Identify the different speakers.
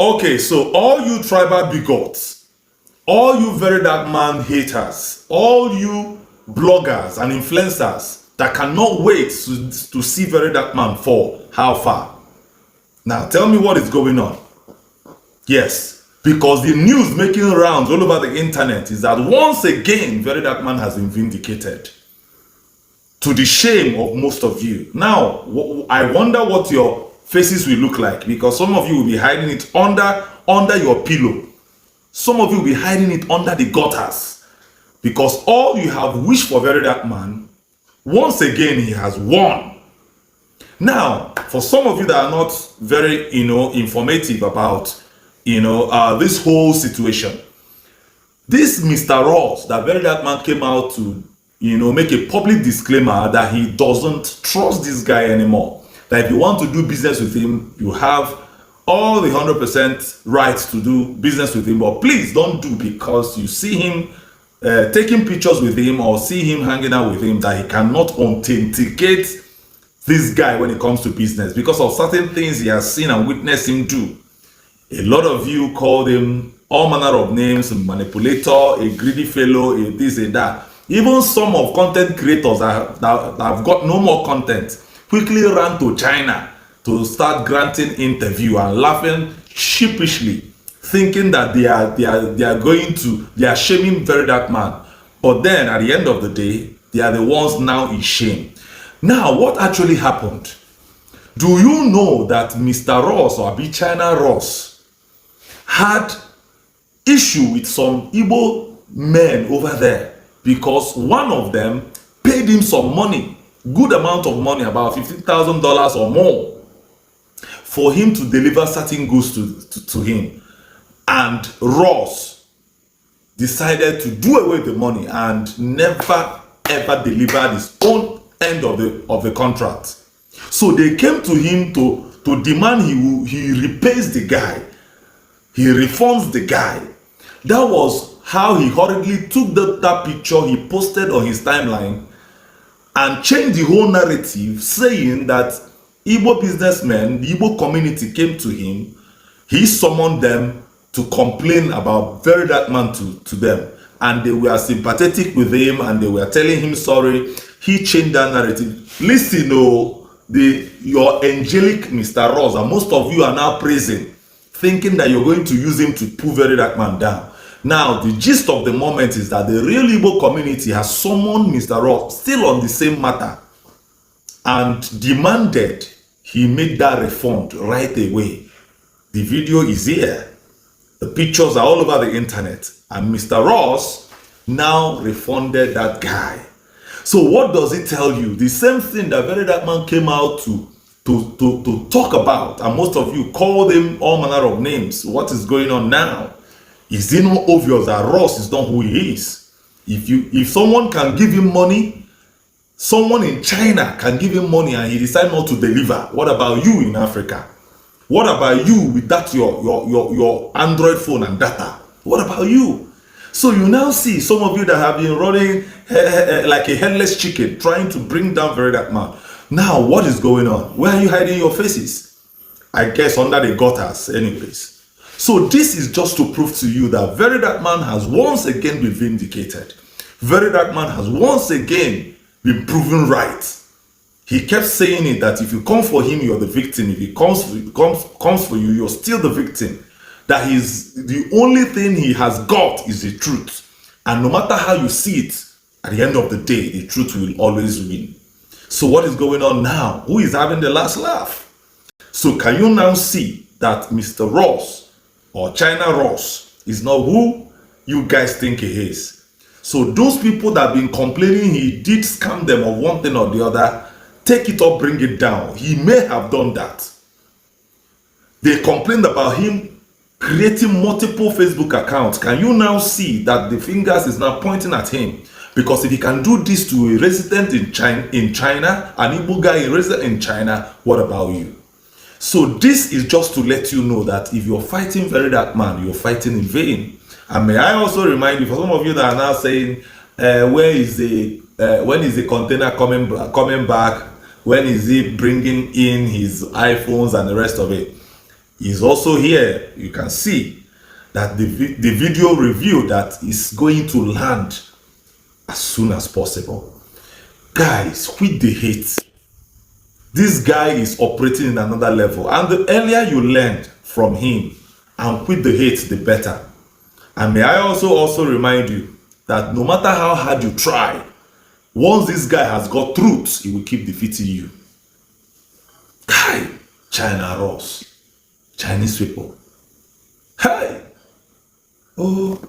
Speaker 1: Okay, so all you tribal bigots, all you very dark man haters, all you bloggers and influencers that cannot wait to see very dark man fall, how far? Now tell me what is going on. Yes, because the news making rounds all over the internet is that once again, very dark man has been vindicated. To the shame of most of you. Now, I wonder what your faces will look like, because some of you will be hiding it under your pillow. Some of you will be hiding it under the gutters, because all you have wished for very dark man, once again he has won. Now, for some of you that are not very informative about this whole situation, this Mr. Ross, that very dark man came out to make a public disclaimer that he doesn't trust this guy anymore. That if you want to do business with him, you have all the 100% rights to do business with him, but please don't do, because you see him taking pictures with him or see him hanging out with him, that he cannot authenticate this guy when it comes to business because of certain things he has seen and witnessed him do. A lot of you called him all manner of names: a manipulator, a greedy fellow, a this, a that. Even some of content creators that have got no more content quickly ran to China to start granting interview and laughing sheepishly, thinking that they are shaming very dark man. But then at the end of the day, they are the ones now in shame. Now, what actually happened? Do you know that Mr. Ross, or Abi China Ross, had issue with some Igbo men over there? Because one of them paid him some money, good amount of money, about $15,000 or more, for him to deliver certain goods to him. And Ross decided to do away with the money and never ever delivered his own end of the contract. So they came to him to demand he repays the guy, he refunds the guy. That was how he hurriedly took that picture he posted on his timeline and changed the whole narrative, saying that Igbo businessmen, the Igbo community came to him, he summoned them to complain about very dark man to them, and they were sympathetic with him and they were telling him sorry. He changed that narrative. Listen, your angelic Mr. Ross, and most of you are now praising, thinking that you're going to use him to pull very dark man down. Now, the gist of the moment is that the real Igbo community has summoned Mr. Ross, still on the same matter, and demanded he make that refund right away. The video is here. The pictures are all over the internet. And Mr. Ross now refunded that guy. So what does it tell you? The same thing that very dark man came out to talk about, and most of you called him all manner of names. What is going on now? Is it not obvious that Ross is not who he is? If someone can give him money, someone in China can give him money and he decides not to deliver, what about you in Africa? What about you with that your Android phone and data? What about you? So you now see some of you that have been running like a headless chicken, trying to bring down very dark man. Now what is going on? Where are you hiding your faces? I guess under the gutters anyways. So this is just to prove to you that very dark man has once again been vindicated. Very dark man has once again been proven right. He kept saying it, that if you come for him, you're the victim. If he comes for you, you're still the victim. That the only thing he has got is the truth. And no matter how you see it, at the end of the day, the truth will always win. So what is going on now? Who is having the last laugh? So can you now see that Mr. Ross, or China Ross, is not who you guys think he is? So those people that have been complaining he did scam them of one thing or the other, take it up, bring it down. He may have done that. They complained about him creating multiple Facebook accounts. Can you now see that the fingers is now pointing at him? Because if he can do this to a resident in China, an Igbo guy resident in China, what about you? So this is just to let you know that if you're fighting very dark man, you're fighting in vain. And may I also remind you, for some of you that are now saying, when is the container coming back? When is he bringing in his iPhones and the rest of it? is also here. You can see that the video review that is going to land as soon as possible. Guys, quit the hate. This guy is operating in another level, and the earlier you learn from him and quit the hate, the better. And may I also remind you that no matter how hard you try, once this guy has got truth, he will keep defeating you. Hi, China Ross, Chinese people. Hey, oh.